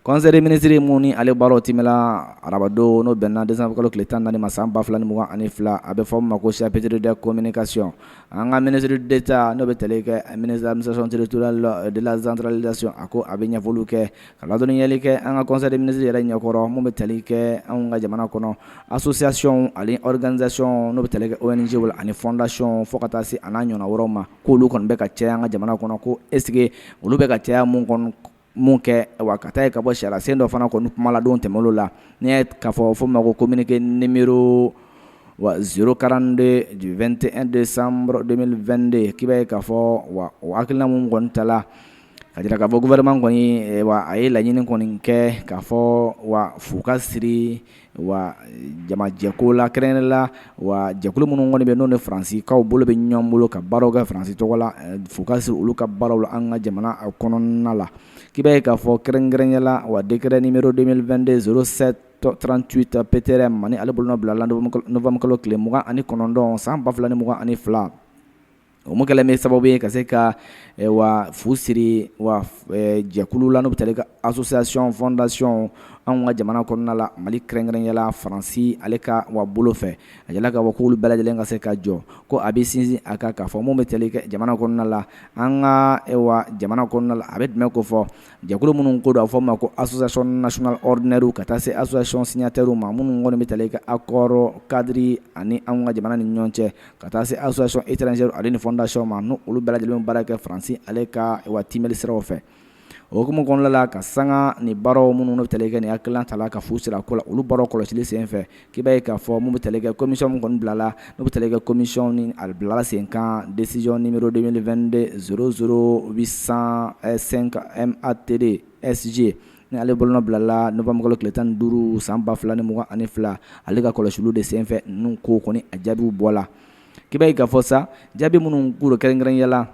Conseil des ministres mun ale baaraw timɛla arabado n'o bɛnna décembre kalo tile 14 ma san 2022 a bɛ fɔ min ma ko chapitre de communication an ka ministre d'État n'o bɛ tali kɛ ministre de l'administration territoriale de la centralisation a ko a bɛ ɲɛfɔliw kɛ ka ladɔnniyali kɛ an ka conseil des ministres yɛrɛ ɲɛkɔrɔ mun bɛ tali kɛ anw ka jamana kɔnɔ association ani organisation n'o bɛ tali kɛ ONG wala ani fondation fo ka taa se a n'a ɲɔgɔnna wɛrɛw ma k'olu kɔni bɛ ka caya an ka jamana kɔnɔ ko est ce que olu bɛ ka caya mun kɛ wa ka taa ka bɔ sariya sen dɔ fana kɔni kumaladon tɛmɛn'o la n'i ye k'a fɔ ma ko communiqué numéro 042 du 21 décembre 2022 k'i b'a ye k'a fɔ wa o hakilina mun kɔni tala ka jira k'a fɔ gouvernement kɔni wa a ye laɲini kɔni kɛ k'a fɔ wa fu ka siri wa jamajɛko la kɛrɛnkɛrɛnnen la wa jɛkulu minnu kɔni bɛ n'o ni Faransi kaw bolo bɛ ɲɔgɔn bolo ka baaraw kɛ Faransi tɔgɔ la fu ka siri olu ka baaraw la an ka jamana kɔnɔna la k'i b'a ye k'a fɔ kɛrɛnkɛrɛnnenya la wa décret numéro 2022 07 38 PTRM Mani ale bolo bila novembre kalo tile 29 san 2022 o mun kɛlen bɛ sababu ye ka se ka wa fu siri wa jɛkulu la n'o bɛ tali ka association fondation anw ka jamana kɔnɔna la Mali kɛrɛnkɛrɛnnenya la Faransi ale ka wa bolo fɛ a yɛlɛ k'a fɔ k'olu bɛɛ lajɛlen ka se ka jɔ ko a bɛ sinsin a kan k'a fɔ mun bɛ tali kɛ jamana kɔnɔna la an ka wa jamana kɔnɔna la a bɛ dɛmɛ ko fɔ jɛkulu minnu ko don a fɔ ma ko association nationale ordinaire ka taa se association signataires ma minnu kɔni bɛ tali kɛ accord cadre ani anw ka jamana ni ɲɔgɔn cɛ ka taa se association étrangère ale ni fondation ma n'o olu bɛɛ lajɛlen baara kɛ Faransi ale ka wa timɛli siraw fɛ o hukumu kɔnɔna la ka sanga ni baaraw minnu bɛ tali kɛ ni hakilina tala ka fu sira ko la olu baaraw kɔlɔsili sen fɛ k'i b'a ye k'a fɔ mun bɛ tali kɛ commission min kɔni bilala n'o bɛ tali kɛ commission ni a bilala sen kan décision numéro 2022 00805 MATD SG ni ale bolo bilala novembre kalo tile 15 san 2022 ale ka kɔlɔsiliw de sen fɛ ninnu ko kɔni a jaabiw bɔla k'i b'a ye k'a fɔ sa jaabi minnu k'u kɛrɛnkɛrɛnnenya la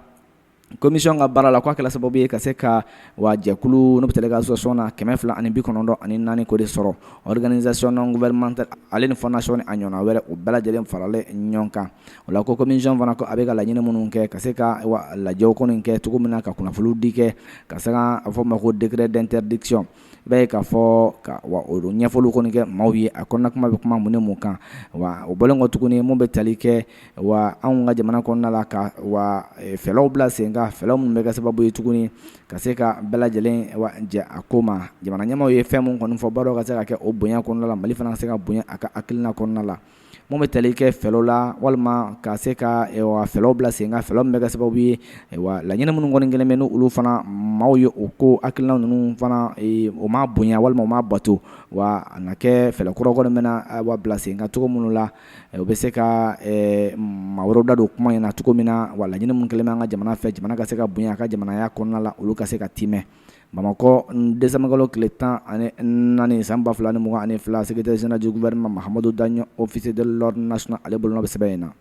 commission ka baara la k'a kɛla sababu ye ka se ka wa jɛkulu n'o bɛ tali kɛ association na 294 ko de sɔrɔ organisation non gouvernementale ale ni fondation ni a ɲɔgɔnna wɛrɛ o bɛɛ lajɛlen faralen ɲɔgɔn kan o la ko commission fana ko a bɛ ka laɲini minnu kɛ ka se ka lajɛw kɔni kɛ cogo min na ka kunnafoniw di kɛ ka se ka a fɔ ma ko décret d'interdiction i b'a ye k'a fɔ wa o ɲɛfɔliw kɔni kɛ maaw ye a kɔnɔna kuma bɛ kuma mun ni mun kan wa o bɔlen kɔ tuguni mun bɛ tali kɛ wa anw ka jamana kɔnɔna la ka wa fɛlɛw bila sen kan fɛlɛw minnu bɛ kɛ sababu ye tuguni ka se ka bɛɛ lajɛlen jɛ a ko ma jamana ɲɛmaaw ye fɛn mun kɔni fɔ baaraw ka se ka kɛ o bonya kɔnɔna la Mali fana ka se ka bonya a ka hakilina kɔnɔna la mun bɛ tali kɛ fɛlɛw la walima ka se ka fɛlɛw bila sen kan fɛlɛw min bɛ kɛ sababu ye wa laɲini minnu kɔni kɛlen bɛ n'olu fana maaw ye o ko hakilina ninnu fana o ma bonya walima o ma bato wa a na kɛ fɛlɛ kura kɔni bɛna wa bila sen kan cogo minnu la o bɛ se ka maa wɛrɛw da don kuma in na cogo min na wa laɲini minnu kɛlen bɛ an ka jamana fɛ jamana ka se ka bonya a ka jamanaya kɔnɔna la olu ka se ka timɛ Bamakɔ décembre kalo tile 14 san 2022 secrétaire général du gouvernement Mahamadou Daɲo officier de l'ordre national ale bolo bɛ sɛbɛn in na